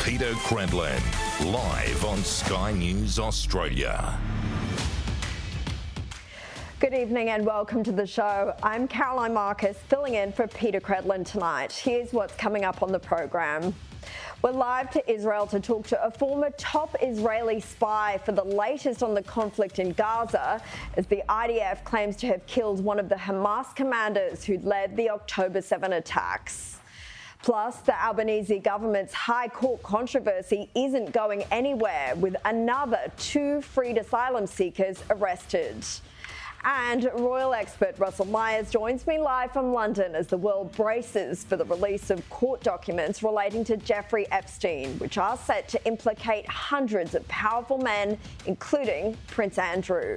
Peter Credlin, live on Sky News Australia. Good evening and welcome to the show. I'm Caroline Marcus, filling in for Peter Credlin tonight. Here's what's coming up on the program. We're live to Israel to talk to a former top Israeli spy for the latest on the conflict in Gaza, as the IDF claims to have killed one of the Hamas commanders who led the October 7 attacks. Plus, the Albanese government's High Court controversy isn't going anywhere, with another 2 freed asylum seekers arrested. And royal expert Russell Myers joins me live from London as the world braces for the release of court documents relating to Jeffrey Epstein, which are set to implicate hundreds of powerful men, including Prince Andrew.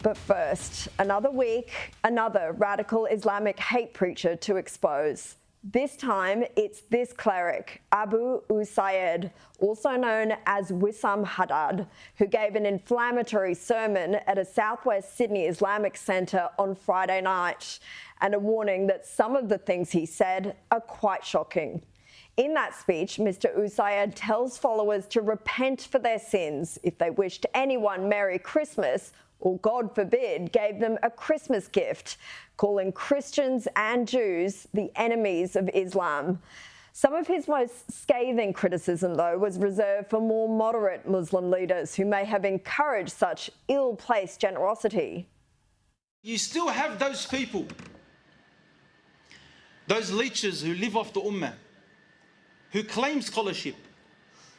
But first, another week, another radical Islamic hate preacher to expose. This time, it's this cleric, Abu Usaid, also known as Wissam Haddad, who gave an inflammatory sermon at a southwest Sydney Islamic centre on Friday night, and a warning that some of the things he said are quite shocking. In that speech, Mr. Usaid tells followers to repent for their sins if they wished anyone Merry Christmas, or God forbid, gave them a Christmas gift, calling Christians and Jews the enemies of Islam. Some of his most scathing criticism, though, was reserved for more moderate Muslim leaders who may have encouraged such ill-placed generosity. You still have those people, those leeches who live off the ummah, who claim scholarship,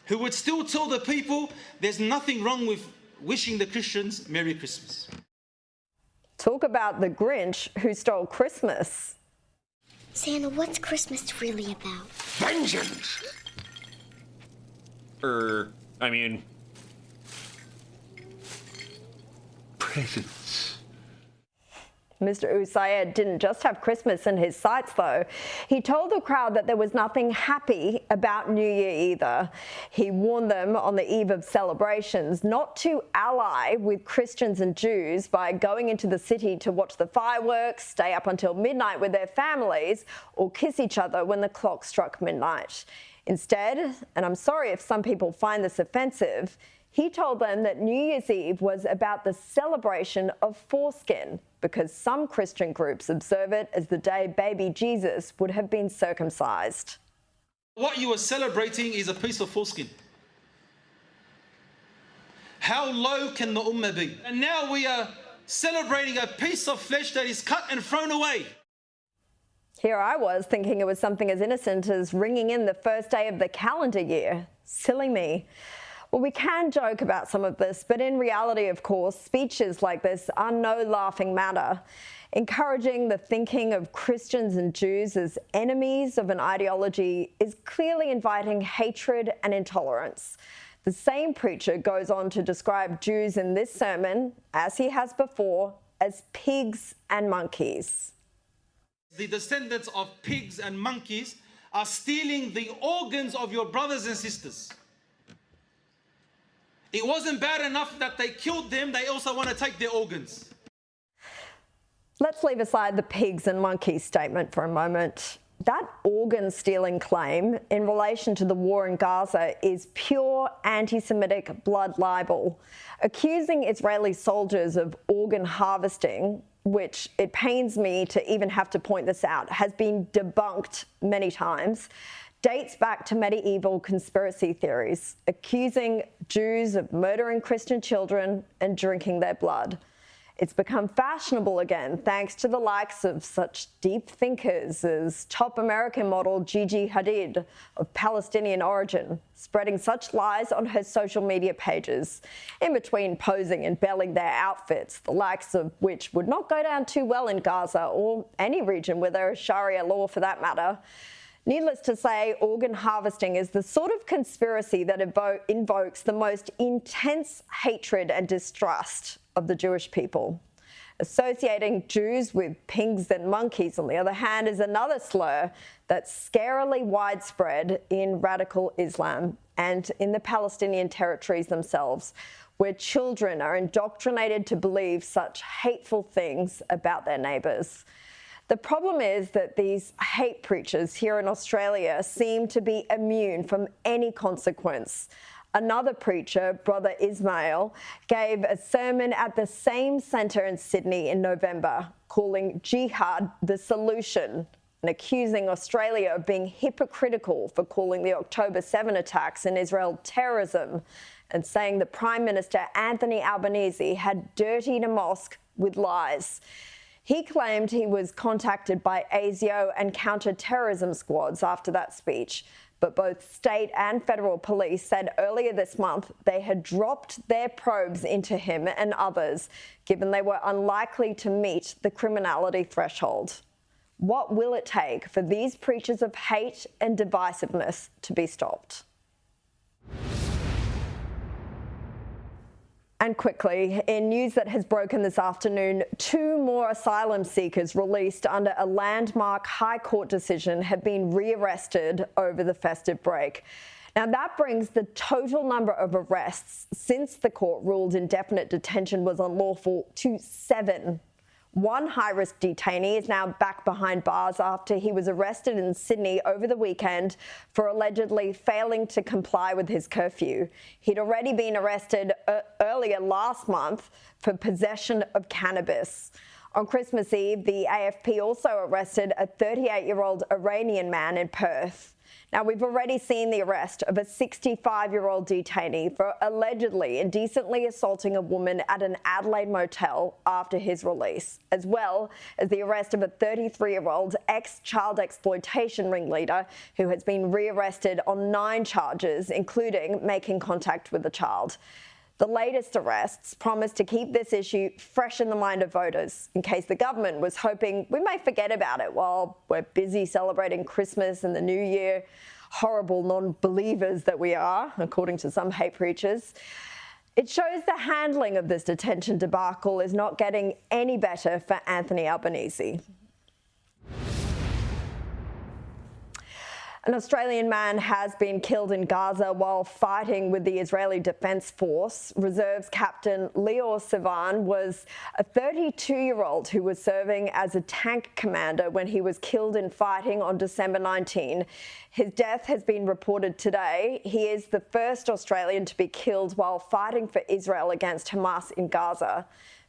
who would still tell the people there's nothing wrong with wishing the Christians Merry Christmas. Talk about the Grinch who stole Christmas. Santa, what's Christmas really about? Vengeance! Presents. Mr. Usaid didn't just have Christmas in his sights, though. He told the crowd that there was nothing happy about New Year either. He warned them on the eve of celebrations not to ally with Christians and Jews by going into the city to watch the fireworks, stay up until midnight with their families, or kiss each other when the clock struck midnight. Instead, and I'm sorry if some people find this offensive, he told them that New Year's Eve was about the celebration of foreskin, because some Christian groups observe it as the day baby Jesus would have been circumcised. What you are celebrating is a piece of foreskin. How low can the ummah be? And now we are celebrating a piece of flesh that is cut and thrown away. Here I was thinking it was something as innocent as ringing in the first day of the calendar year. Silly me. Well, we can joke about some of this, but in reality, of course, speeches like this are no laughing matter. Encouraging the thinking of Christians and Jews as enemies of an ideology is clearly inviting hatred and intolerance. The same preacher goes on to describe Jews in this sermon, as he has before, as pigs and monkeys. The descendants of pigs and monkeys are stealing the organs of your brothers and sisters. It wasn't bad enough that they killed them, they also want to take their organs. Let's leave aside the pigs and monkeys statement for a moment. That organ-stealing claim in relation to the war in Gaza is pure anti-Semitic blood libel. Accusing Israeli soldiers of organ harvesting, which, it pains me to even have to point this out, has been debunked many times, dates back to medieval conspiracy theories, accusing Jews of murdering Christian children and drinking their blood. It's become fashionable again, thanks to the likes of such deep thinkers as top American model Gigi Hadid, of Palestinian origin, spreading such lies on her social media pages, in between posing and belling their outfits, the likes of which would not go down too well in Gaza or any region where there is Sharia law for that matter. Needless to say, organ harvesting is the sort of conspiracy that invokes the most intense hatred and distrust of the Jewish people. Associating Jews with pigs and monkeys, on the other hand, is another slur that's scarily widespread in radical Islam and in the Palestinian territories themselves, where children are indoctrinated to believe such hateful things about their neighbours. The problem is that these hate preachers here in Australia seem to be immune from any consequence. Another preacher, Brother Ismail, gave a sermon at the same centre in Sydney in November, calling jihad the solution and accusing Australia of being hypocritical for calling the October 7 attacks in Israel terrorism and saying that Prime Minister Anthony Albanese had dirtied a mosque with lies. He claimed he was contacted by ASIO and counter-terrorism squads after that speech, but both state and federal police said earlier this month they had dropped their probes into him and others, given they were unlikely to meet the criminality threshold. What will it take for these preachers of hate and divisiveness to be stopped? And quickly, in news that has broken this afternoon, 2 more asylum seekers released under a landmark High Court decision have been rearrested over the festive break. Now, that brings the total number of arrests since the court ruled indefinite detention was unlawful to 7. One high-risk detainee is now back behind bars after he was arrested in Sydney over the weekend for allegedly failing to comply with his curfew. He'd already been arrested earlier last month for possession of cannabis. On Christmas Eve, the AFP also arrested a 38-year-old Iranian man in Perth. Now, we've already seen the arrest of a 65-year-old detainee for allegedly indecently assaulting a woman at an Adelaide motel after his release, as well as the arrest of a 33-year-old ex-child exploitation ringleader who has been rearrested on 9 charges, including making contact with a child. The latest arrests promise to keep this issue fresh in the mind of voters, in case the government was hoping we may forget about it while we're busy celebrating Christmas and the New Year. Horrible non-believers that we are, according to some hate preachers. It shows the handling of this detention debacle is not getting any better for Anthony Albanese. An Australian man has been killed in Gaza while fighting with the Israeli Defence Force. Reserves Captain Lior Sivan was a 32-year-old who was serving as a tank commander when he was killed in fighting on December 19. His death has been reported today. He is the first Australian to be killed while fighting for Israel against Hamas in Gaza.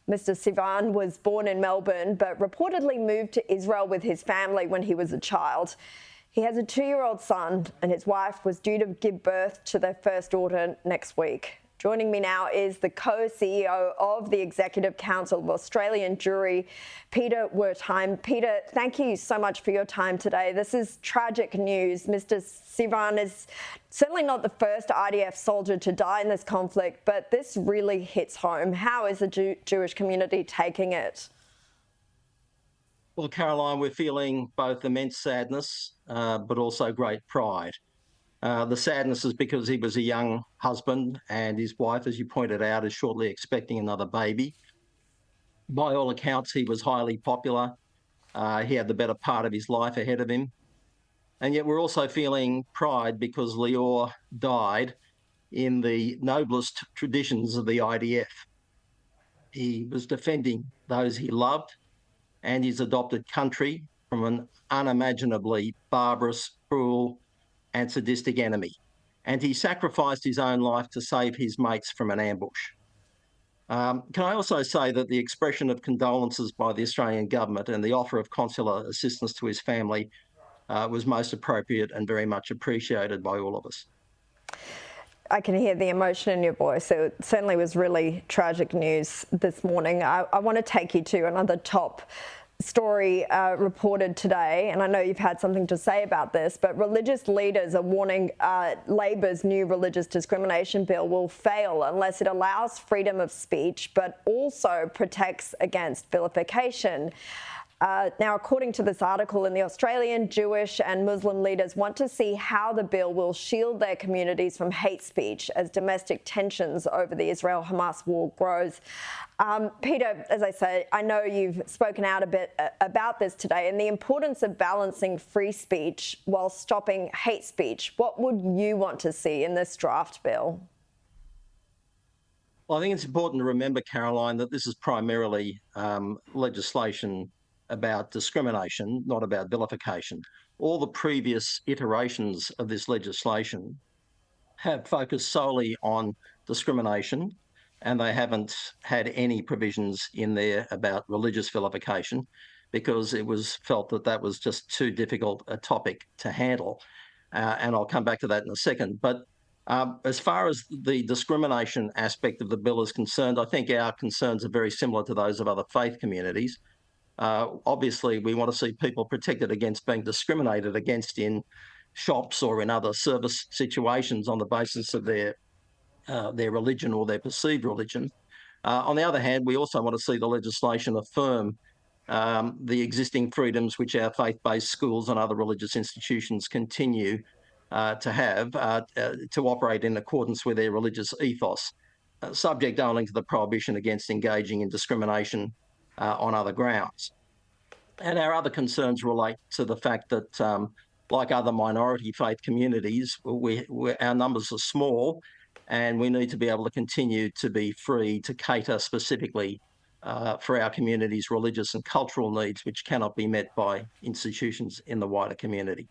Mr. Sivan was born in Melbourne but reportedly moved to Israel with his family when he was a child. He has a 2-year-old son and his wife was due to give birth to their first daughter next week. Joining me now is the co-CEO of the Executive Council of Australian Jewry, Peter Wertheim. Peter, thank you so much for your time today. This is tragic news. Mr. Sivan is certainly not the first IDF soldier to die in this conflict, but this really hits home. How is the Jewish community taking it? Well, Caroline, we're feeling both immense sadness, but also great pride. The sadness is because he was a young husband and his wife, as you pointed out, is shortly expecting another baby. By all accounts, he was highly popular. He had the better part of his life ahead of him. And yet we're also feeling pride because Lior died in the noblest traditions of the IDF. He was defending those he loved and his adopted country from an unimaginably barbarous, cruel and sadistic enemy. And he sacrificed his own life to save his mates from an ambush. Can I also say that the expression of condolences by the Australian government and the offer of consular assistance to his family was most appropriate and very much appreciated by all of us. I can hear the emotion in your voice. It certainly was really tragic news this morning. I want to take you to another top story reported today, and I know you've had something to say about this, but religious leaders are warning Labor's new religious discrimination bill will fail unless it allows freedom of speech, but also protects against vilification. Now, according to this article in The Australian, Jewish and Muslim leaders want to see how the bill will shield their communities from hate speech as domestic tensions over the Israel-Hamas war grows. Peter, as I said, I know you've spoken out a bit about this today and the importance of balancing free speech while stopping hate speech. What would you want to see in this draft bill? Well, I think it's important to remember, Caroline, that this is primarily legislation about discrimination, not about vilification. All the previous iterations of this legislation have focused solely on discrimination, and they haven't had any provisions in there about religious vilification because it was felt that that was just too difficult a topic to handle. And I'll come back to that in a second. But as far as the discrimination aspect of the bill is concerned, I think our concerns are very similar to those of other faith communities. Obviously, we want to see people protected against being discriminated against in shops or in other service situations on the basis of their religion or their perceived religion. On the other hand, we also want to see the legislation affirm the existing freedoms which our faith-based schools and other religious institutions continue to have to operate in accordance with their religious ethos, subject only to the prohibition against engaging in discrimination on other grounds. And our other concerns relate to the fact that, like other minority faith communities, our numbers are small, and we need to be able to continue to be free to cater specifically for our community's religious and cultural needs, which cannot be met by institutions in the wider community.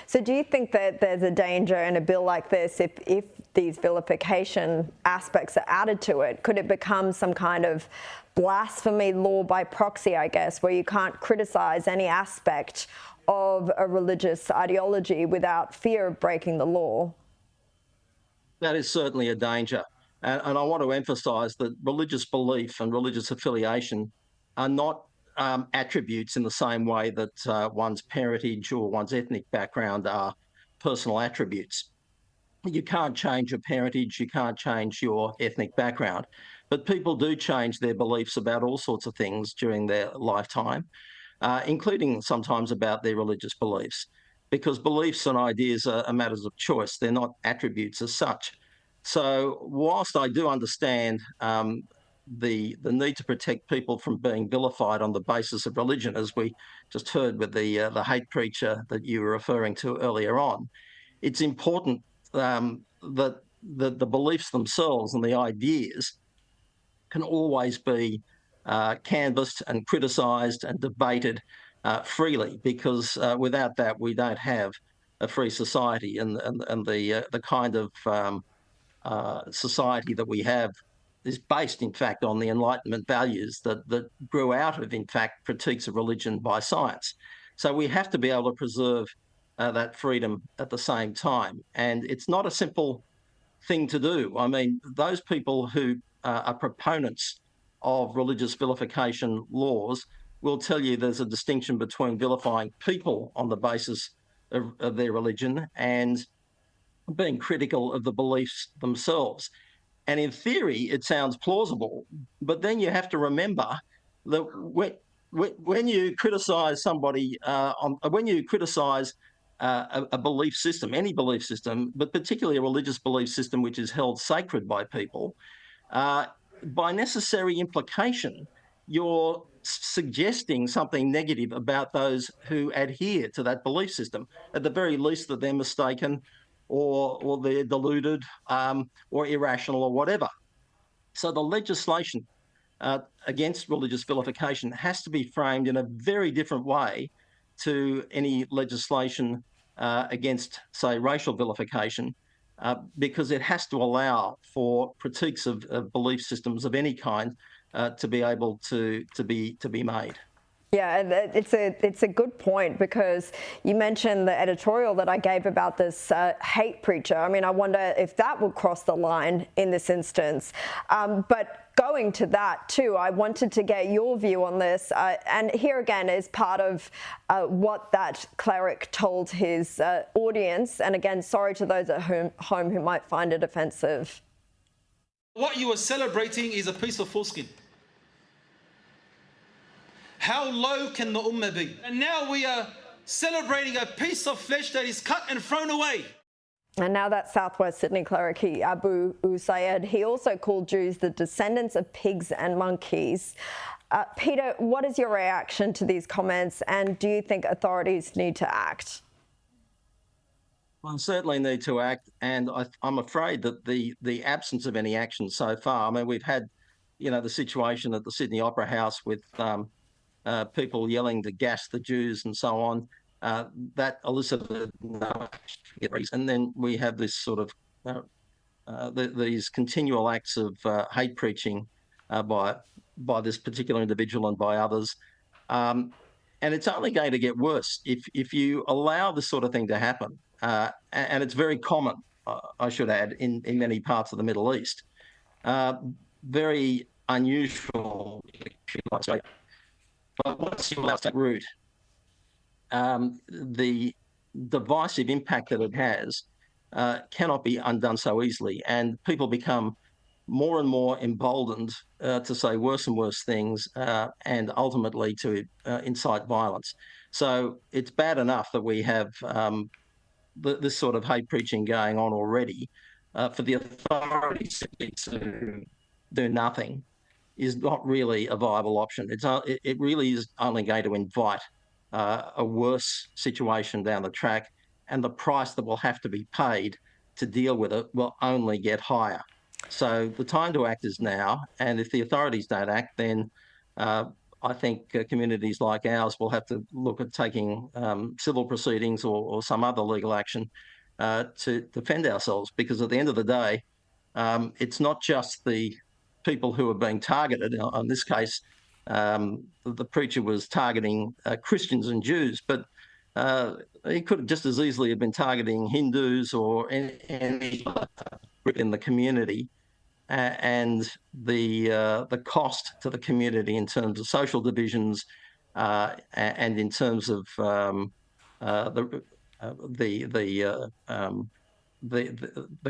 So do you think that there's a danger in a bill like this if these vilification aspects are added to it? Could it become some kind of blasphemy law by proxy, I guess, where you can't criticise any aspect of a religious ideology without fear of breaking the law? That is certainly a danger. And I want to emphasise that religious belief and religious affiliation are not attributes in the same way that one's parentage or one's ethnic background are personal attributes. You can't change your parentage, you can't change your ethnic background, but people do change their beliefs about all sorts of things during their lifetime, including sometimes about their religious beliefs, because beliefs and ideas are matters of choice. They're not attributes as such. So whilst I do understand the need to protect people from being vilified on the basis of religion, as we just heard with the hate preacher that you were referring to earlier on, it's important that the beliefs themselves and the ideas can always be canvassed and criticised and debated freely, because without that we don't have a free society, and the kind of society that we have is based, in fact, on the Enlightenment values that grew out of, in fact, critiques of religion by science. So we have to be able to preserve that freedom at the same time. And it's not a simple thing to do. I mean, those people who are proponents of religious vilification laws will tell you there's a distinction between vilifying people on the basis of their religion and being critical of the beliefs themselves. And in theory, it sounds plausible, but then you have to remember that when you criticise somebody, when you criticise a belief system, any belief system, but particularly a religious belief system which is held sacred by people, by necessary implication, you're suggesting something negative about those who adhere to that belief system. At the very least, that they're mistaken, or they're deluded, or irrational, or whatever. So the legislation against religious vilification has to be framed in a very different way to any legislation against, say, racial vilification, because it has to allow for critiques of belief systems of any kind to be able to be made. Yeah, it's a good point, because you mentioned the editorial that I gave about this hate preacher. I mean, I wonder if that would cross the line in this instance. But going to that too, I wanted to get your view on this. And here again is part of what that cleric told his audience. And again, sorry to those at home who might find it offensive. What you are celebrating is a piece of foreskin. How low can the ummah be? And now we are celebrating a piece of flesh that is cut and thrown away. And now that Southwest Sydney cleric, Abu Usaid, he also called Jews the descendants of pigs and monkeys. Peter, what is your reaction to these comments, and do you think authorities need to act? Well, certainly need to act, and I'm afraid that the absence of any action so far, I mean, we've had, the situation at the Sydney Opera House with people yelling to gas the Jews and so on, that elicited no action. And then we have this sort of these continual acts of hate preaching by this particular individual and by others. And it's only going to get worse if you allow this sort of thing to happen. And it's very common, I should add, in many parts of the Middle East. Very unusual, if you like to say. But once you allow that route, the divisive impact that it has cannot be undone so easily. And people become more and more emboldened to say worse and worse things and ultimately to incite violence. So it's bad enough that we have this sort of hate preaching going on already. For the authorities to do nothing is not really a viable option. It really is only going to invite a worse situation down the track, and the price that will have to be paid to deal with it will only get higher. So the time to act is now, and if the authorities don't act, then I think communities like ours will have to look at taking civil proceedings or some other legal action to defend ourselves, because at the end of the day, it's not just the people who are being targeted. In this case, the preacher was targeting Christians and Jews, but he could have just as easily have been targeting Hindus or any group in the community. And the cost to the community in terms of social divisions and in terms of the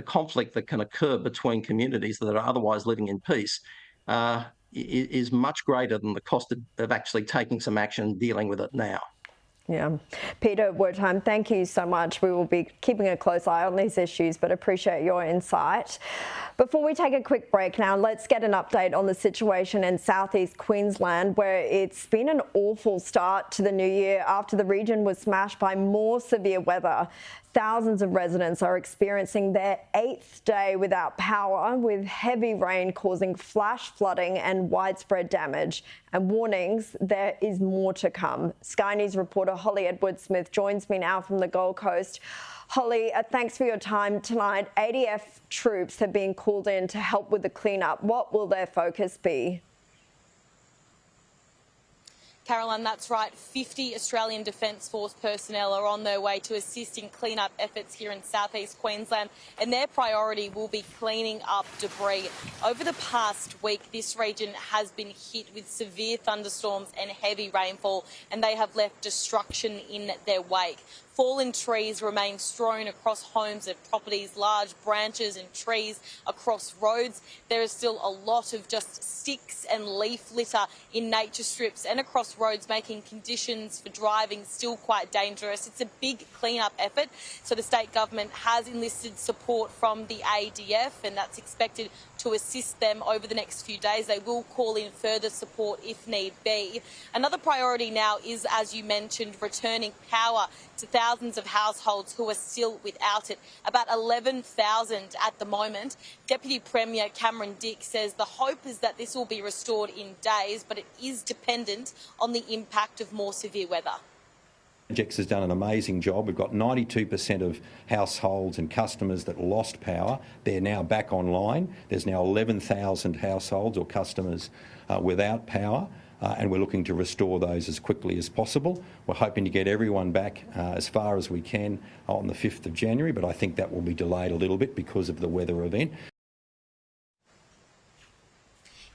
conflict that can occur between communities that are otherwise living in peace is much greater than the cost of actually taking some action and dealing with it now. Yeah. Peter Wertheim, thank you so much. We will be keeping a close eye on these issues, but appreciate your insight. Before we take a quick break now, let's get an update on the situation in southeast Queensland, where it's been an awful start to the new year after the region was smashed by more severe weather. Thousands of residents are experiencing their 8th day without power, with heavy rain causing flash flooding and widespread damage. And warnings, there is more to come. Sky News reporter Holly Edwards-Smith joins me now from the Gold Coast. Holly, thanks for your time tonight. ADF troops have been called in to help with the cleanup. What will their focus be? Caroline, that's right. 50 Australian Defence Force personnel are on their way to assist in clean-up efforts here in southeast Queensland, and their priority will be cleaning up debris. Over the past week, this region has been hit with severe thunderstorms and heavy rainfall, and they have left destruction in their wake. Fallen trees remain strewn across homes and properties, large branches and trees across roads. There is still a lot of just sticks and leaf litter in nature strips and across roads, making conditions for driving still quite dangerous. It's a big clean-up effort, so the state government has enlisted support from the ADF, and that's expected to assist them over the next few days. They will call in further support if need be. Another priority now is, as you mentioned, returning power to thousands of households who are still without it. About 11,000 at the moment. Deputy Premier Cameron Dick says the hope is that this will be restored in days, but it is dependent on the impact of more severe weather. Jex has done an amazing job. We've got 92% of households and customers that lost power. They're now back online. There's now 11,000 households or customers without power, and we're looking to restore those as quickly as possible. We're hoping to get everyone back as far as we can on the 5th of January, but I think that will be delayed a little bit because of the weather event.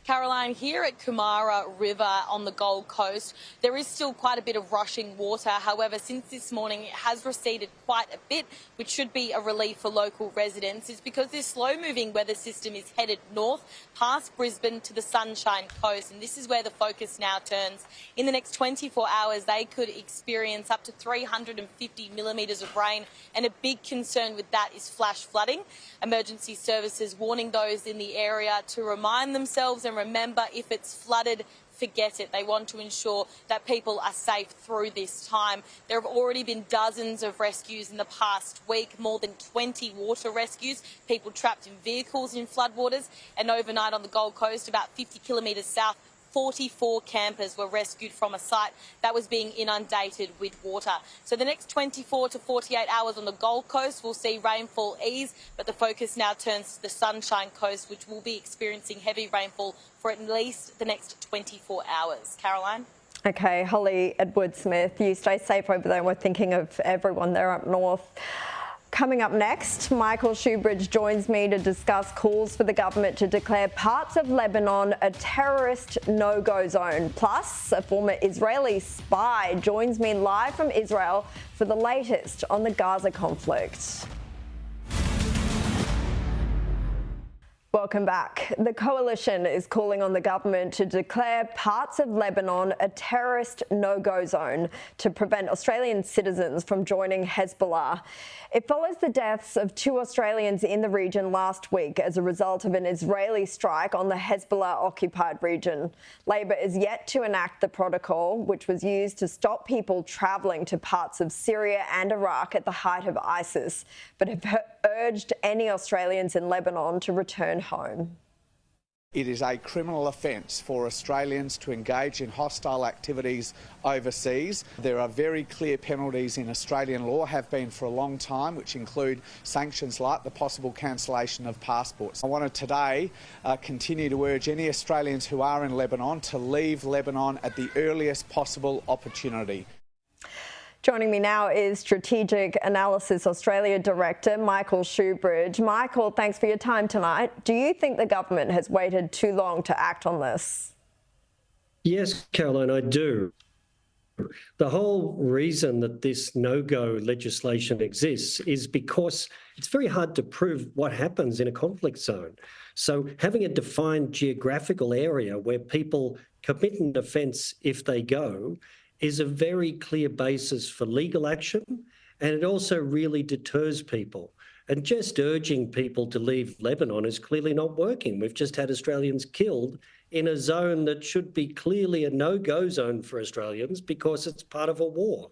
Caroline, here at Kumara River on the Gold Coast, there is still quite a bit of rushing water. However, since this morning, it has receded quite a bit, which should be a relief for local residents. It's because this slow-moving weather system is headed north past Brisbane to the Sunshine Coast, and this is where the focus now turns. In the next 24 hours, they could experience up to 350 millimetres of rain, and a big concern with that is flash flooding. Emergency services warning those in the area to remind themselves and remember, if it's flooded, forget it. They want to ensure that people are safe through this time. There have already been dozens of rescues in the past week, more than 20 water rescues, people trapped in vehicles in floodwaters, and overnight on the Gold Coast, about 50 kilometres south, 44 campers were rescued from a site that was being inundated with water. So the next 24 to 48 hours on the Gold Coast will see rainfall ease, but the focus now turns to the Sunshine Coast, which will be experiencing heavy rainfall for at least the next 24 hours. Caroline? Okay, Holly Edward-Smith, you stay safe over there. We're thinking of everyone there up north. Coming up next, Michael Shoebridge joins me to discuss calls for the government to declare parts of Lebanon a terrorist no-go zone. Plus, a former Israeli spy joins me live from Israel for the latest on the Gaza conflict. Welcome back. The coalition is calling on the government to declare parts of Lebanon a terrorist no-go zone to prevent Australian citizens from joining Hezbollah. It follows the deaths of 2 Australians in the region last week as a result of an Israeli strike on the Hezbollah-occupied region. Labor is yet to enact the protocol, which was used to stop people travelling to parts of Syria and Iraq at the height of ISIS, but have urged any Australians in Lebanon to return home. It is a criminal offence for Australians to engage in hostile activities overseas. There are very clear penalties in Australian law, have been for a long time, which include sanctions like the possible cancellation of passports. I want to today continue to urge any Australians who are in Lebanon to leave Lebanon at the earliest possible opportunity. Joining me now is Strategic Analysis Australia Director Michael Shoebridge. Michael, thanks for your time tonight. Do you think the government has waited too long to act on this? Yes, Caroline, I do. The whole reason that this no-go legislation exists is because it's very hard to prove what happens in a conflict zone. So having a defined geographical area where people commit an offence if they go is a very clear basis for legal action, and it also really deters people. And just urging people to leave Lebanon is clearly not working. We've just had Australians killed in a zone that should be clearly a no-go zone for Australians because it's part of a war.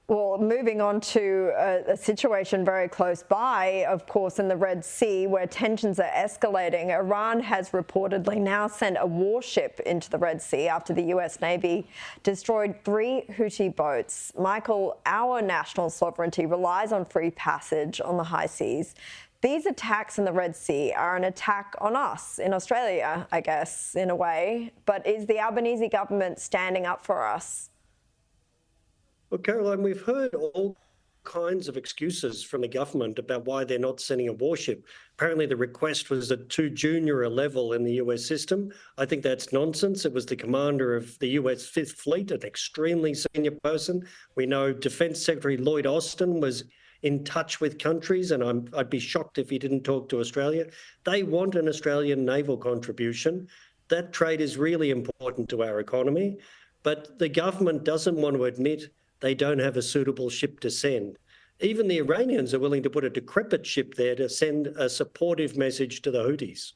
Well, moving on to a situation very close by, of course, in the Red Sea, where tensions are escalating. Iran has reportedly now sent a warship into the Red Sea after the US Navy destroyed 3 Houthi boats. Michael, our national sovereignty relies on free passage on the high seas. These attacks in the Red Sea are an attack on us in Australia, I guess, in a way. But is the Albanese government standing up for us? Well, Caroline, we've heard all kinds of excuses from the government about why they're not sending a warship. Apparently the request was at too junior a level in the US system. I think that's nonsense. It was the commander of the US Fifth Fleet, an extremely senior person. We know Defence Secretary Lloyd Austin was in touch with countries, and I'd be shocked if he didn't talk to Australia. They want an Australian naval contribution. That trade is really important to our economy, but the government doesn't want to admit they don't have a suitable ship to send. Even the Iranians are willing to put a decrepit ship there to send a supportive message to the Houthis.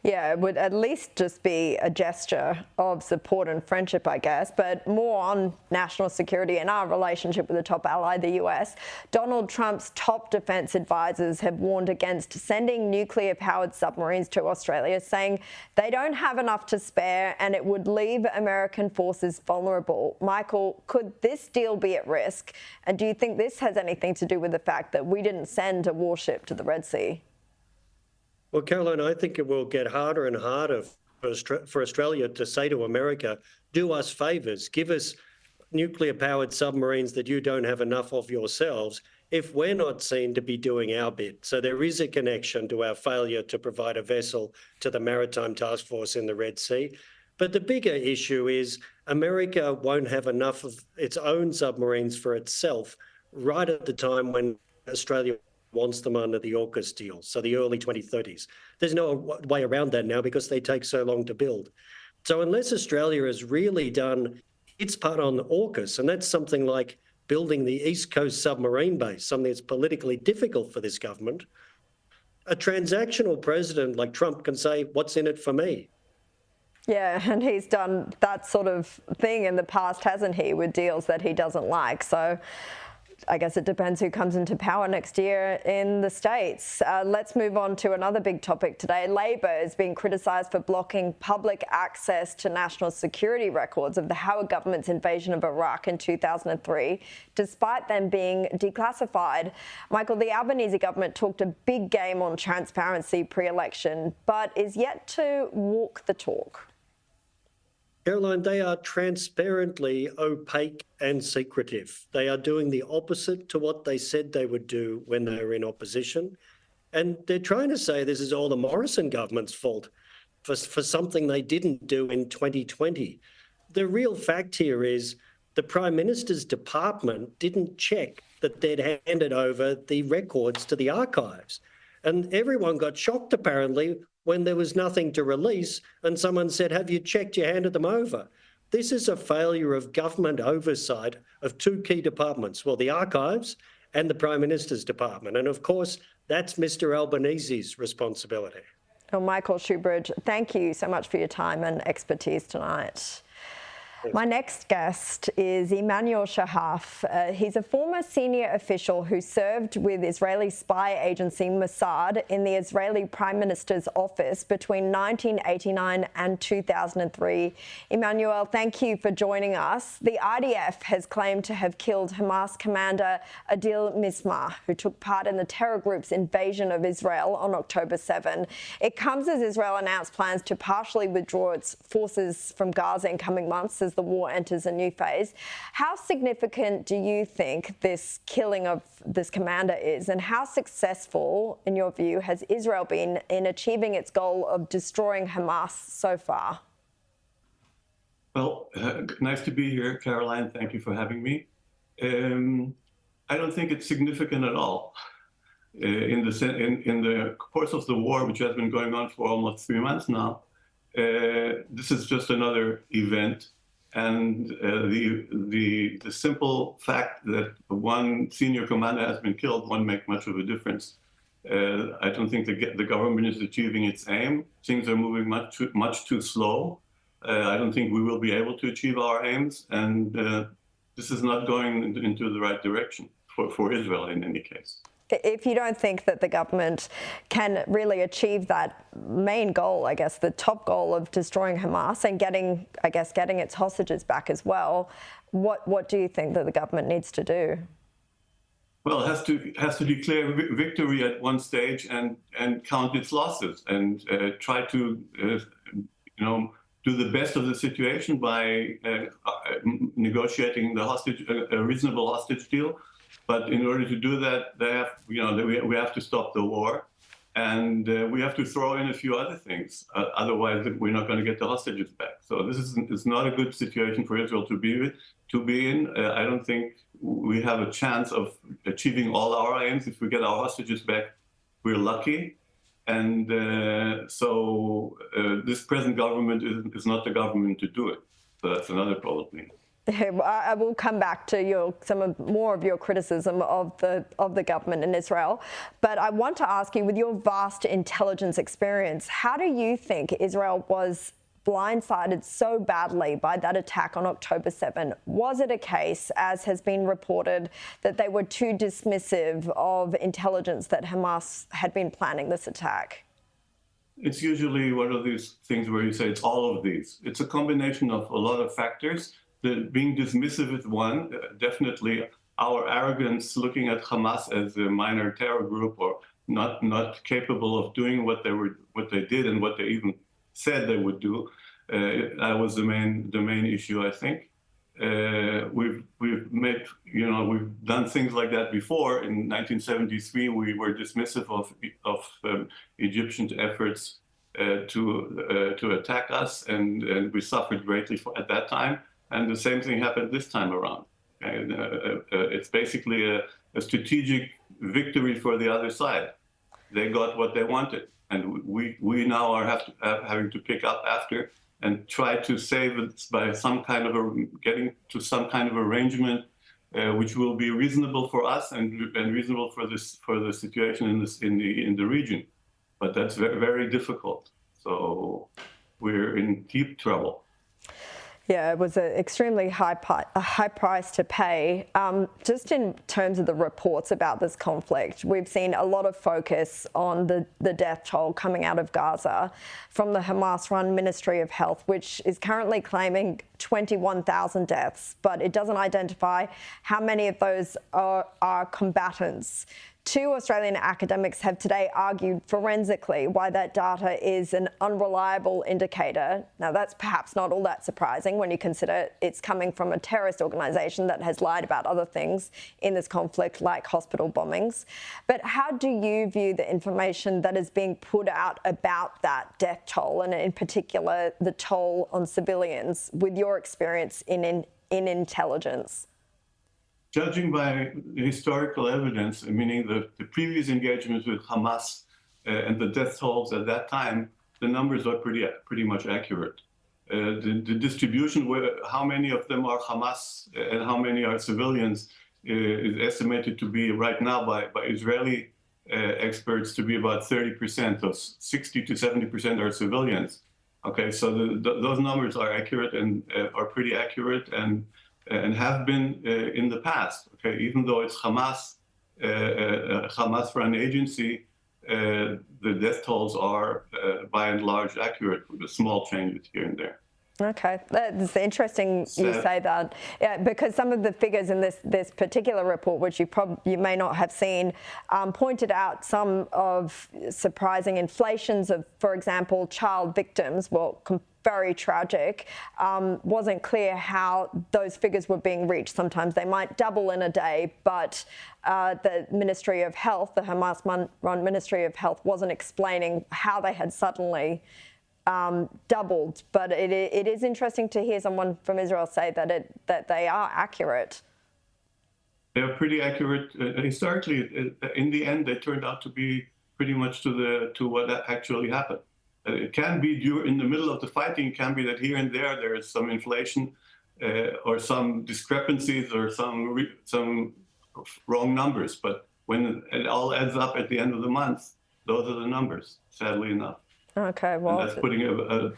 Yeah, it would at least just be a gesture of support and friendship, I guess, but more on national security and our relationship with the top ally, the US. Donald Trump's top defence advisors have warned against sending nuclear-powered submarines to Australia, saying they don't have enough to spare and it would leave American forces vulnerable. Michael, could this deal be at risk? And do you think this has anything to do with the fact that we didn't send a warship to the Red Sea? Well, Caroline, I think it will get harder and harder for Australia to say to America, do us favours, give us nuclear-powered submarines that you don't have enough of yourselves, if we're not seen to be doing our bit. So there is a connection to our failure to provide a vessel to the Maritime Task Force in the Red Sea. But the bigger issue is America won't have enough of its own submarines for itself right at the time when Australia wants them under the AUKUS deal, so the early 2030s. There's no way around that now because they take so long to build. So unless Australia has really done its part on the AUKUS, and that's something like building the East Coast submarine base, something that's politically difficult for this government, a transactional president like Trump can say, what's in it for me? Yeah, and he's done that sort of thing in the past, hasn't he, with deals that he doesn't like. So I guess it depends who comes into power next year in the States. Let's move on to another big topic today. Labor is being criticised for blocking public access to national security records of the Howard government's invasion of Iraq in 2003, despite them being declassified. Michael, the Albanese government talked a big game on transparency pre-election, but is yet to walk the talk. Caroline, they are transparently opaque and secretive. They are doing the opposite to what they said they would do when they were in opposition. And they're trying to say this is all the Morrison government's fault for something they didn't do in 2020. The real fact here is the Prime Minister's department didn't check that they'd handed over the records to the archives. And everyone got shocked, apparently, when there was nothing to release and someone said, have you checked you handed them over? This is a failure of government oversight of two key departments, well, the archives and the Prime Minister's department. And of course, that's Mr. Albanese's responsibility. Well, Michael Shoebridge, thank you so much for your time and expertise tonight. My next guest is Emmanuel Shahaf. He's a former senior official who served with Israeli spy agency Mossad in the Israeli Prime Minister's office between 1989 and 2003. Emmanuel, thank you for joining us. The IDF has claimed to have killed Hamas commander Adil Mismah, who took part in the terror group's invasion of Israel on October 7. It comes as Israel announced plans to partially withdraw its forces from Gaza in coming months as the war enters a new phase. How significant do you think this killing of this commander is, and how successful, in your view, has Israel been in achieving its goal of destroying Hamas so far? Well, nice to be here, Caroline. Thank you for having me. I don't think it's significant at all. In the course of the war, which has been going on for almost 3 months now, this is just another event. And the simple fact that one senior commander has been killed won't make much of a difference. I don't think the government is achieving its aim. Things are moving much too slow. I don't think we will be able to achieve our aims, and this is not going into the right direction for Israel in any case. If you don't think that the government can really achieve that main goal, I guess, the top goal of destroying Hamas and getting its hostages back as well, what do you think that the government needs to do? Well, it has to declare victory at one stage and count its losses and try to do the best of the situation by negotiating a reasonable hostage deal. But in order to do that, we have to stop the war, and we have to throw in a few other things. Otherwise, we're not going to get the hostages back. So this is not a good situation for Israel to be in. I don't think we have a chance of achieving all our aims. If we get our hostages back, we're lucky. And so this present government is not the government to do it. So that's another problem. I will come back to more of your criticism of the government in Israel, but I want to ask you, with your vast intelligence experience, how do you think Israel was blindsided so badly by that attack on October 7? Was it a case, as has been reported, that they were too dismissive of intelligence that Hamas had been planning this attack? It's usually one of these things where you say it's all of these. It's a combination of a lot of factors. Being dismissive is one, definitely our arrogance looking at Hamas as a minor terror group or not capable of doing what they did and what they even said they would do. That was the main issue, I think. We've done things like that before. In 1973, we were dismissive of Egyptian efforts to attack us, and we suffered greatly at that time. And the same thing happened this time around. And it's basically a strategic victory for the other side. They got what they wanted, and we now are having to pick up after and try to save it by getting to some kind of arrangement which will be reasonable for us and reasonable for the situation in the region. But that's very, very difficult. So we're in deep trouble. Yeah, it was an extremely high price to pay. Just in terms of the reports about this conflict, we've seen a lot of focus on the death toll coming out of Gaza from the Hamas-run Ministry of Health, which is currently claiming 21,000 deaths, but it doesn't identify how many of those are combatants. Two Australian academics have today argued forensically why that data is an unreliable indicator. Now, that's perhaps not all that surprising when you consider it's coming from a terrorist organisation that has lied about other things in this conflict, like hospital bombings. But how do you view the information that is being put out about that death toll, and in particular the toll on civilians, with your experience in intelligence? Judging by historical evidence, meaning the previous engagements with Hamas and the death tolls at that time, the numbers are pretty much accurate. The distribution, how many of them are Hamas and how many are civilians, is estimated to be right now by Israeli experts to be about 30%, so 60 to 70% are civilians. Okay, so those numbers are accurate and are pretty accurate and have been in the past. Okay, even though it's Hamas-run agency, the death tolls are by and large accurate, with small changes here and there. Okay, that's interesting you say that, because some of the figures in this particular report, which you may not have seen, pointed out some of surprising inflations of, for example, child victims. Well, very tragic. Wasn't clear how those figures were being reached. Sometimes they might double in a day, but the Ministry of Health, the Hamas-run Ministry of Health, wasn't explaining how they had suddenly doubled. But it is interesting to hear someone from Israel say that they are accurate. They're pretty accurate. Historically, in the end, they turned out to be pretty much to what actually happened. It can be in the middle of the fighting. It can be that here and there is some inflation or some discrepancies or some wrong numbers. But when it all adds up at the end of the month, those are the numbers, sadly enough. Okay, well, and that's putting a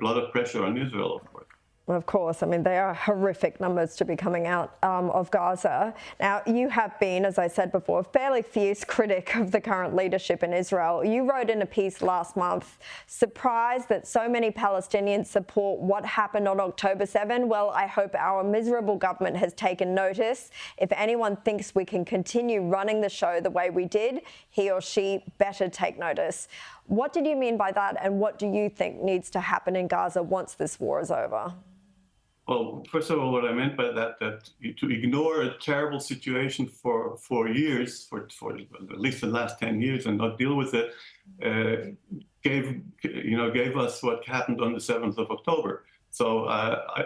lot of pressure on Israel, of course. Of course. I mean, they are horrific numbers to be coming out of Gaza. Now, you have been, as I said before, a fairly fierce critic of the current leadership in Israel. You wrote in a piece last month, surprised that so many Palestinians support what happened on October 7? Well, I hope our miserable government has taken notice. If anyone thinks we can continue running the show the way we did, he or she better take notice. What did you mean by that, and what do you think needs to happen in Gaza once this war is over? Well, first of all, what I meant by that to ignore a terrible situation for years, for at least the last 10 years, and not deal with it, gave us what happened on the 7th of October. So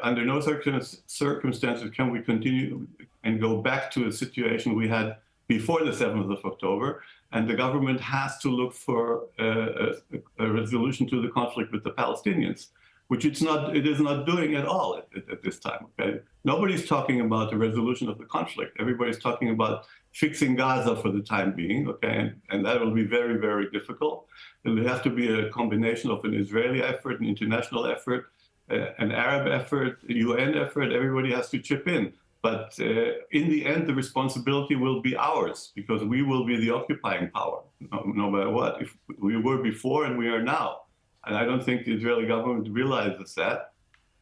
under no circumstances can we continue and go back to a situation we had before the 7th of October. And the government has to look for a resolution to the conflict with the Palestinians, which it is not doing at all at this time. Okay, nobody's talking about the resolution of the conflict. Everybody's talking about fixing Gaza for the time being. Okay, and that will be very, very difficult. It will have to be a combination of an Israeli effort, an international effort, an Arab effort, a UN effort. Everybody has to chip in. But in the end, the responsibility will be ours, because we will be the occupying power, no matter what. If we were before and we are now. And I don't think the Israeli government realizes that.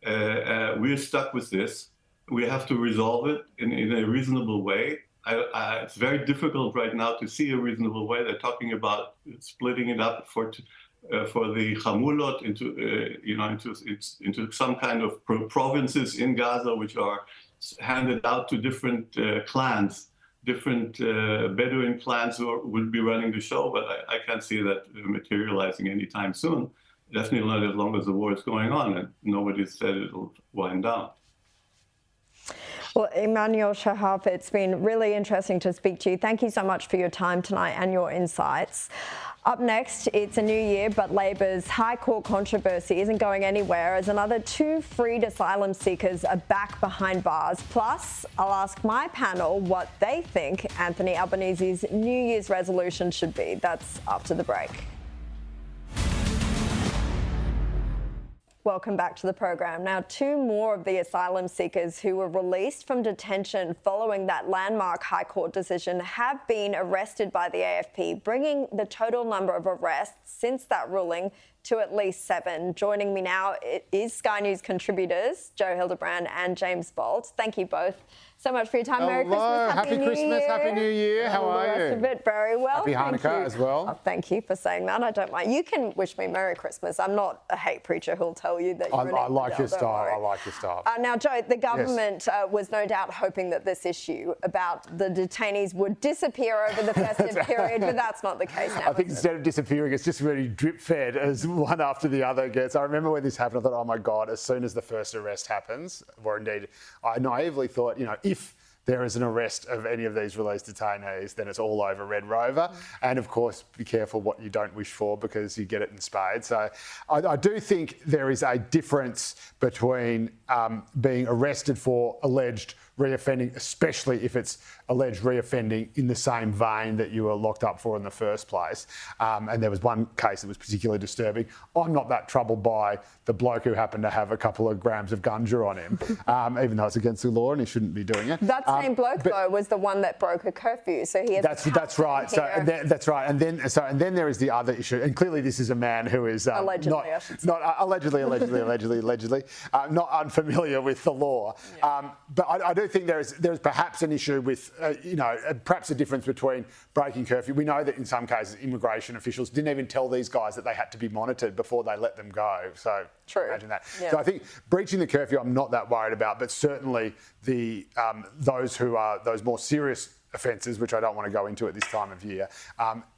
We're stuck with this. We have to resolve it in a reasonable way. It's very difficult right now to see a reasonable way. They're talking about splitting it up for the Hamulot into some kind of provinces in Gaza, which are handed out to different clans, different Bedouin clans who would be running the show, but I can't see that materializing anytime soon. Definitely not as long as the war is going on, and nobody's said it'll wind down. Well, Emmanuel Shahaf, it's been really interesting to speak to you. Thank you so much for your time tonight and your insights. Up next, it's a new year, but Labor's High Court controversy isn't going anywhere, as another 2 freed asylum seekers are back behind bars. Plus, I'll ask my panel what they think Anthony Albanese's New Year's resolution should be. That's after the break. Welcome back to the program. Now, 2 more of the asylum seekers who were released from detention following that landmark High Court decision have been arrested by the AFP, bringing the total number of arrests since that ruling to at least 7. Joining me now is Sky News contributors Joe Hildebrand and James Bolt. Thank you both so much for your time. Merry Christmas. Happy Christmas. Happy New Year. How are you? The rest of it very well. Happy Hanukkah as well. Oh, thank you for saying that. I don't mind. You can wish me Merry Christmas. I'm not a hate preacher who'll tell you that you're I like your style. I like your style. Now, Joe, the government was no doubt hoping that this issue about the detainees would disappear over the festive period, but that's not the case now. I think instead of disappearing, it's just really drip-fed as one after the other gets. I remember when this happened, I thought, oh my God, as soon as the first arrest happens, or indeed, I naively thought, if there is an arrest of any of these released detainees, then it's all over Red Rover. And of course, be careful what you don't wish for because you get it in spades. So I do think there is a difference between being arrested for alleged reoffending, especially if it's alleged reoffending in the same vein that you were locked up for in the first place. And there was one case that was particularly disturbing. I'm not that troubled by the bloke who happened to have a couple of grams of ganja on him, even though it's against the law and he shouldn't be doing it. That same bloke, though, was the one that broke a curfew. So he has that's right. So that's right. And then there is the other issue. And clearly this is a man who is allegedly, not unfamiliar with the law. Yeah. But I do think there is perhaps an issue with, perhaps a difference between breaking curfew. We know that in some cases immigration officials didn't even tell these guys that they had to be monitored before they let them go. So true. Imagine that. Yeah. So I think breaching the curfew I'm not that worried about, but certainly those who are those more serious offences, which I don't want to go into at this time of year,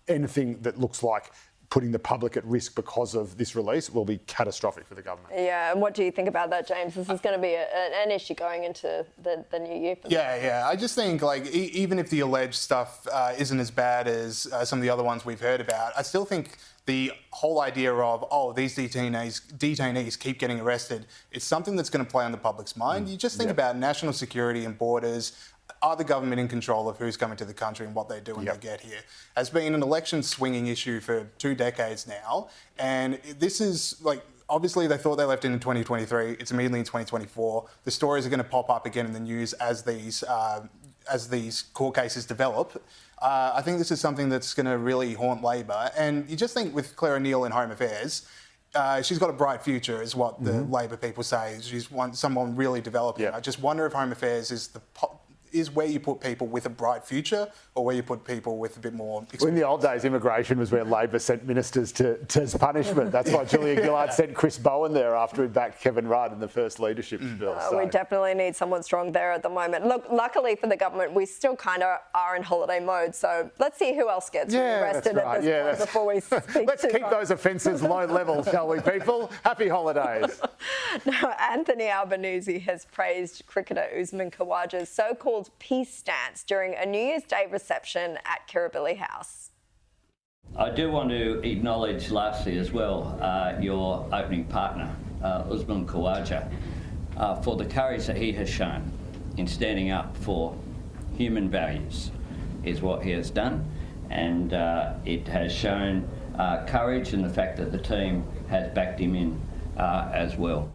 anything that looks like putting the public at risk because of this release will be catastrophic for the government. Yeah, and what do you think about that, James? This is going to be an issue going into the new year. Yeah. I just think, even if the alleged stuff isn't as bad as some of the other ones we've heard about, I still think the whole idea of, these detainees keep getting arrested, it's something that's going to play on the public's mind. You just think about national security and borders. Are the government in control of who's coming to the country and what they do when they get here? Has been an election swinging issue for 2 decades now. And this is obviously they thought they left in 2023. It's immediately in 2024. The stories are going to pop up again in the news as these court cases develop. I think this is something that's going to really haunt Labor. And you just think with Claire O'Neill in Home Affairs, she's got a bright future, is what the Labor people say. She's someone really developing. I just wonder if Home Affairs is where you put people with a bright future or where you put people with a bit more experience. Well, in the old days, immigration was where Labor sent ministers as punishment. That's why Julia Gillard sent Chris Bowen there after he backed Kevin Rudd in the first leadership bill. We definitely need someone strong there at the moment. Look, luckily for the government, we still kind of are in holiday mode. So let's see who else gets arrested at this point before we speak Let's keep those offences low level, shall we, people? Happy holidays. Now, Anthony Albanese has praised cricketer Usman Khawaja's so-called peace stance during a New Year's Day reception at Kirribilli House. I do want to acknowledge lastly as well your opening partner, Usman Khawaja, for the courage that he has shown in standing up for human values is what he has done, and it has shown courage in the fact that the team has backed him in as well.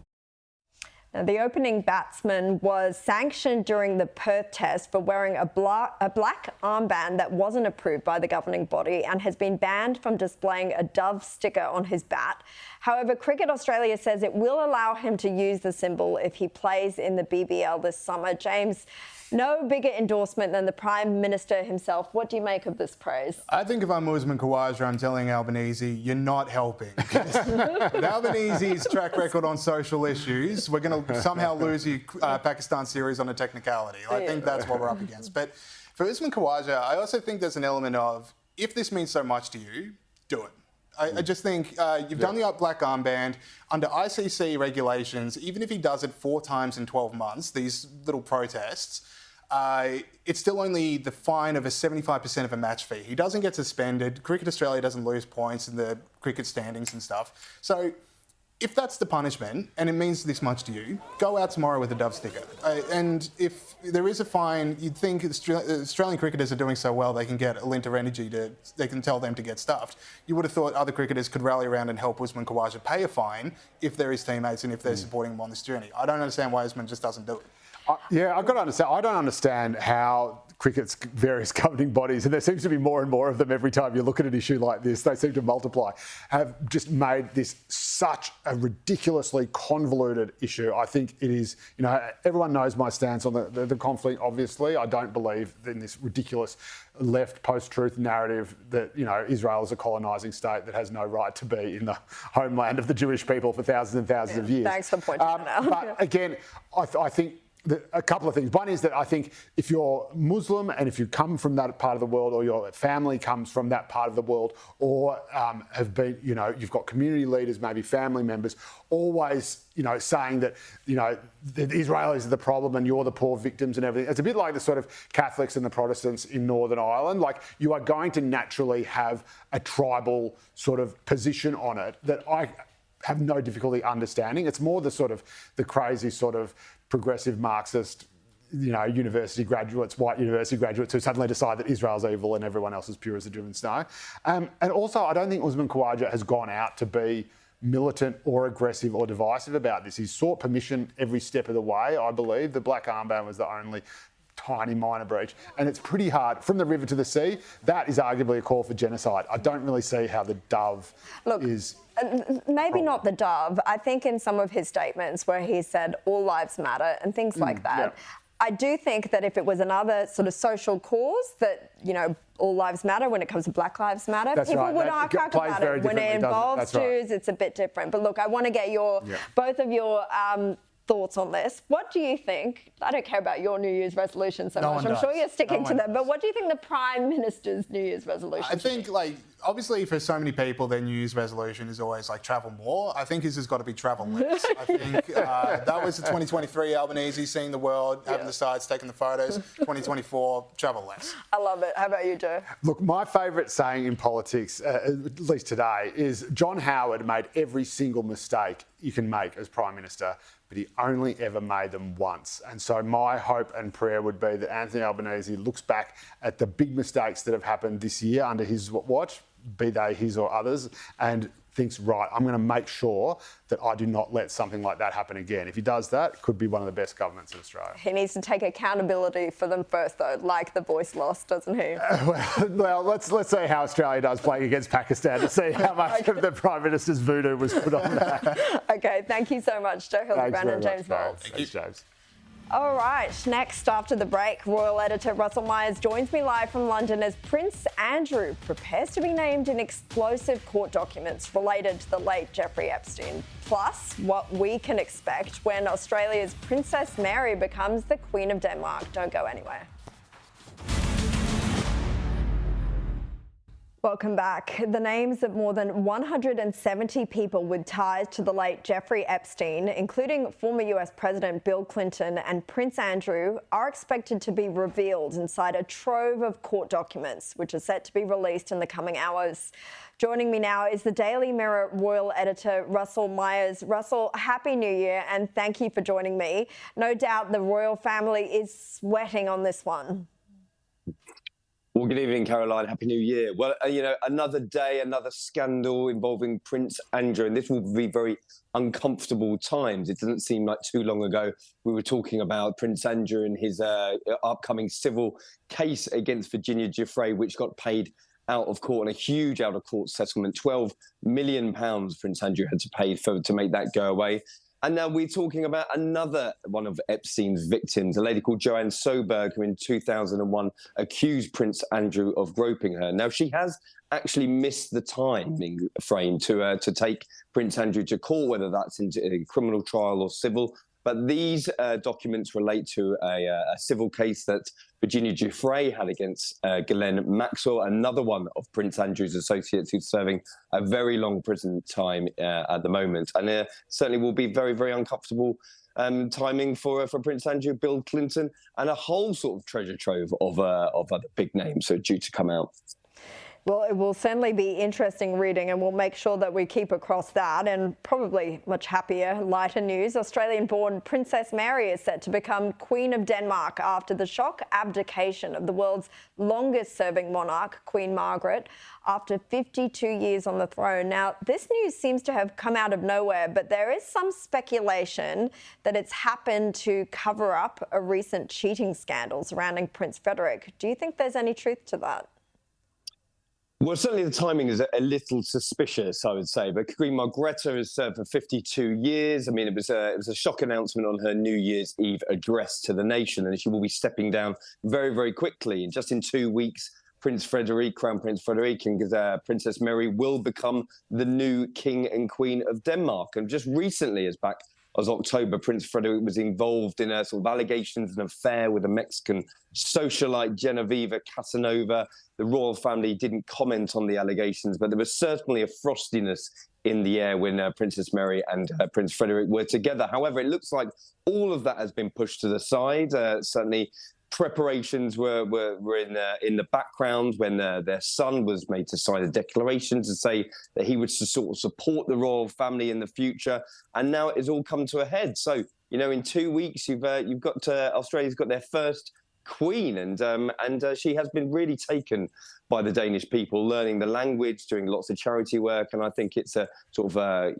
Now, the opening batsman was sanctioned during the Perth Test for wearing a black armband that wasn't approved by the governing body and has been banned from displaying a dove sticker on his bat. However, Cricket Australia says it will allow him to use the symbol if he plays in the BBL this summer. James, no bigger endorsement than the Prime Minister himself. What do you make of this praise? I think if I'm Usman Khawaja, I'm telling Albanese, you're not helping. With Albanese's track record on social issues, we're going to somehow lose the Pakistan series on a technicality. I think that's what we're up against. But for Usman Khawaja, I also think there's an element of, if this means so much to you, do it. I just think you've done the black armband. Under ICC regulations, even if he does it 4 times in 12 months, these little protests, it's still only the fine of a 75% of a match fee. He doesn't get suspended. Cricket Australia doesn't lose points in the cricket standings and stuff. So if that's the punishment and it means this much to you, go out tomorrow with a dove sticker. And if there is a fine, you'd think Australian cricketers are doing so well they can get Alinta Energy they can tell them to get stuffed. You would have thought other cricketers could rally around and help Usman Khawaja pay a fine if they're his teammates and if they're supporting him on this journey. I don't understand why Usman just doesn't do it. I've got to understand. I don't understand how cricket's various governing bodies, and there seems to be more and more of them every time you look at an issue like this, they seem to multiply, have just made this such a ridiculously convoluted issue. I think it is, everyone knows my stance on the conflict, obviously. I don't believe in this ridiculous left post-truth narrative that, Israel is a colonising state that has no right to be in the homeland of the Jewish people for thousands and thousands of years. Thanks for pointing that out. But again, I think a couple of things. One is that I think if you're Muslim and if you come from that part of the world, or your family comes from that part of the world, or have been, you've got community leaders, maybe family members, always, saying that, the Israelis are the problem and you're the poor victims and everything. It's a bit like the sort of Catholics and the Protestants in Northern Ireland. Like, you are going to naturally have a tribal sort of position on it that I have no difficulty understanding. It's more the crazy sort of progressive Marxist, university graduates, white university graduates who suddenly decide that Israel's evil and everyone else is pure as the driven snow. And also, I don't think Usman Khawaja has gone out to be militant or aggressive or divisive about this. He's sought permission every step of the way, I believe. The black armband was the only tiny minor breach, and it's pretty hard from the river to the sea. That is arguably a call for genocide. I don't really see how the dove is. Maybe not the dove. I think in some of his statements where he said all lives matter and things like that, yeah. I do think that if it was another sort of social cause that, all lives matter when it comes to Black Lives Matter, That's people right. would That arc plays about very it. When it differently, involves That's right. Jews, it's a bit different. But look, I want to get both of your thoughts on this. What do you think? I don't care about your New Year's resolution so much. I'm sure you're sticking to them. But what do you think the Prime Minister's New Year's resolution I think, obviously for so many people, their New Year's resolution is always travel more. I think his has got to be travel less. I think that was the 2023 Albanese, seeing the world, having the sights, taking the photos. 2024, travel less. I love it. How about you, Joe? Look, my favourite saying in politics, at least today, is John Howard made every single mistake you can make as Prime Minister, but he only ever made them once. And so my hope and prayer would be that Anthony Albanese looks back at the big mistakes that have happened this year under his watch, be they his or others, and thinks, right, I'm going to make sure that I do not let something like that happen again. If he does that, it could be one of the best governments in Australia. He needs to take accountability for them first, though, like the voice lost, doesn't he? Well, let's see how Australia does playing against Pakistan to see how much of the Prime Minister's voodoo was put on that. Okay, thank you so much, Joe Hildebrand and James Bowles. Thanks, James. All right, next after the break, Royal Editor Russell Myers joins me live from London as Prince Andrew prepares to be named in explosive court documents related to the late Jeffrey Epstein. Plus, what we can expect when Australia's Princess Mary becomes the Queen of Denmark. Don't go anywhere. Welcome back. The names of more than 170 people with ties to the late Jeffrey Epstein, including former US President Bill Clinton and Prince Andrew, are expected to be revealed inside a trove of court documents, which are set to be released in the coming hours. Joining me now is the Daily Mirror Royal Editor Russell Myers. Russell, Happy New Year and thank you for joining me. No doubt the royal family is sweating on this one. Well, good evening, Caroline. Happy New Year. Well, another day, another scandal involving Prince Andrew, and this will be very uncomfortable times. It doesn't seem like too long ago we were talking about Prince Andrew and his upcoming civil case against Virginia Giuffre, which got paid out of court, and a huge out-of-court settlement. £12 million Prince Andrew had to pay to make that go away. And now we're talking about another one of Epstein's victims, a lady called Joanne Soberg, who in 2001 accused Prince Andrew of groping her. Now, she has actually missed the timing frame to take Prince Andrew to court, whether that's in a criminal trial or civil. But these documents relate to a civil case that Virginia Giuffre had against Ghislaine Maxwell, another one of Prince Andrew's associates who's serving a very long prison time at the moment. And certainly will be very, very uncomfortable timing for Prince Andrew, Bill Clinton, and a whole sort of treasure trove of other big names are due to come out. Well, it will certainly be interesting reading, and we'll make sure that we keep across that. And probably much happier, lighter news. Australian-born Princess Mary is set to become Queen of Denmark after the shock abdication of the world's longest-serving monarch, Queen Margaret, after 52 years on the throne. Now, this news seems to have come out of nowhere, but there is some speculation that it's happened to cover up a recent cheating scandal surrounding Prince Frederick. Do you think there's any truth to that? Well, certainly the timing is a little suspicious, I would say. But Queen Margrethe has served for 52 years. I mean, it was a shock announcement on her New Year's Eve address to the nation, and she will be stepping down very, very quickly. And just in 2 weeks, Crown Prince Frederik and Princess Mary will become the new King and Queen of Denmark. And just recently, as October, Prince Frederik was involved in a sort of allegations and affair with a Mexican socialite, Genevieve Casanova. The royal family didn't comment on the allegations, but there was certainly a frostiness in the air when Princess Mary and Prince Frederik were together. However, it looks like all of that has been pushed to the side. Certainly, preparations were in the background when their son was made to sign a declaration to say that he would sort of support the royal family in the future, and now it has all come to a head. So, you know, in 2 weeks, you've got Australia's got their first queen, and she has been really taken by the Danish people, learning the language, doing lots of charity work, and I think it's a sort of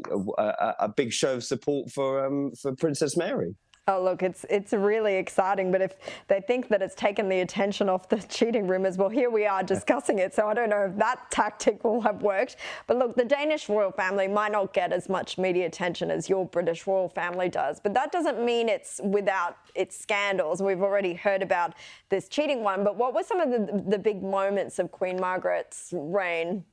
a big show of support for Princess Mary. Oh, look, it's really exciting, but if they think that it's taken the attention off the cheating rumours, well, here we are discussing it, so I don't know if that tactic will have worked. But look, the Danish royal family might not get as much media attention as your British royal family does, but that doesn't mean it's without its scandals. We've already heard about this cheating one, but what were some of the big moments of Queen Margaret's reign?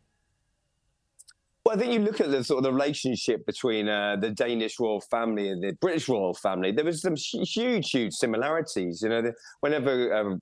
Well, I think you look at the sort of the relationship between the Danish royal family and the British royal family. There was some huge similarities. You know, whenever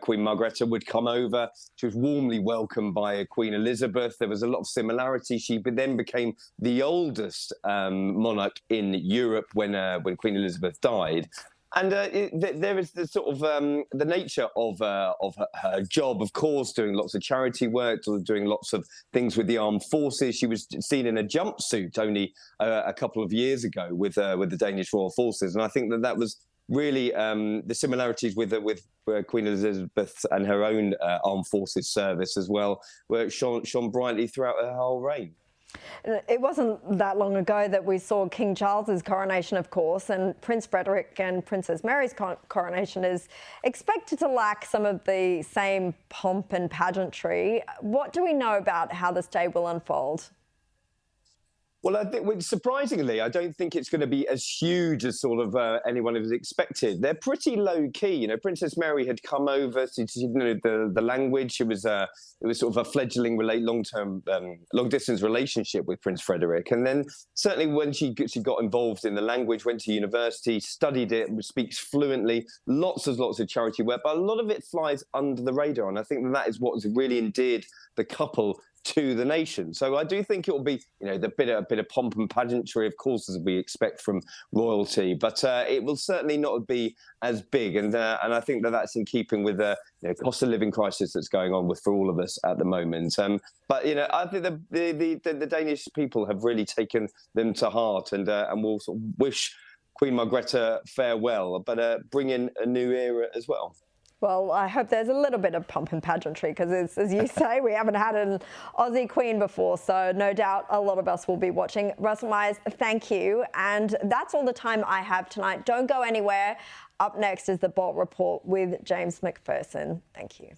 Queen Margrethe would come over, she was warmly welcomed by Queen Elizabeth. There was a lot of similarities. She then became the oldest monarch in Europe when Queen Elizabeth died. And there is the sort of the nature of her job, of course, doing lots of charity work, doing lots of things with the armed forces. She was seen in a jumpsuit only a couple of years ago with the Danish Royal Forces, and I think that was really the similarities with Queen Elizabeth and her own armed forces service as well, where it shone brightly throughout her whole reign. It wasn't that long ago that we saw King Charles's coronation, of course, and Prince Frederick and Princess Mary's coronation is expected to lack some of the same pomp and pageantry. What do we know about how this day will unfold? Well, I think, surprisingly, I don't think it's going to be as huge as sort of anyone has expected. They're pretty low key. You know, Princess Mary had come over, she knew the language. It was sort of a fledgling long distance relationship with Prince Frederick. And then certainly when she got involved in the language, went to university, studied it, speaks fluently, lots of charity work, but a lot of it flies under the radar. And I think that is what's really endeared the couple to the nation. So I do think it will be, you know, the bit of pomp and pageantry, of course, as we expect from royalty, but it will certainly not be as big. And I think that's in keeping with the cost of living crisis that's going on for all of us at the moment. But you know, I think the Danish people have really taken them to heart, and will sort of wish Queen Margrethe farewell, but bring in a new era as well. Well, I hope there's a little bit of pomp and pageantry because, as you say, we haven't had an Aussie Queen before, so no doubt a lot of us will be watching. Russell Myers, thank you. And that's all the time I have tonight. Don't go anywhere. Up next is the Bolt Report with James McPherson. Thank you.